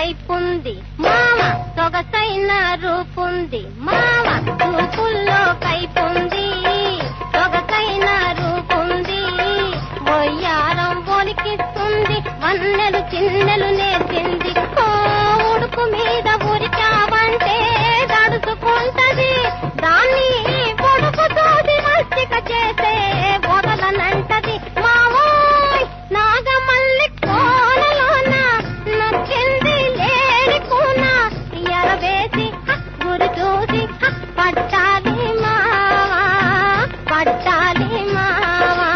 కైపుంది మావ, సొగసైన రూపుంది మావ, చూపుల్లో కైపుంది, సొగసైన రూపుంది, ఒయ్యారం ఒలికిస్తుంది, వన్నెలు చిన్నెలు నేర్చింది, ఉడుకు మీద ఉరికావంటే దడుచుకుంటది, దాన్ని పొడుకు తోసి మస్తిక చేసే వదలనంటది మావోయ్. నాగమల్లి కోనలోన నచ్చింది లేని కూన, ఎరవేసి గురి చూసి పట్టాలి మావా, పట్టాలి మావా.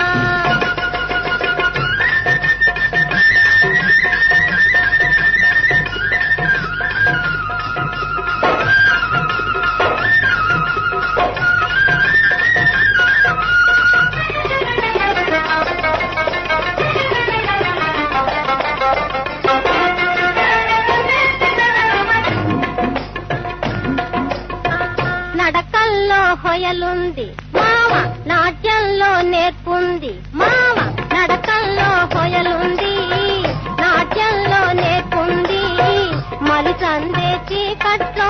నడకల్లో హొయలుంది మావ, నాట్యంలో నేర్పుంది మావ, నడకల్లో హొయలుంది, నాట్యంలో నేర్పుంది, మలి సందే చీకట్లో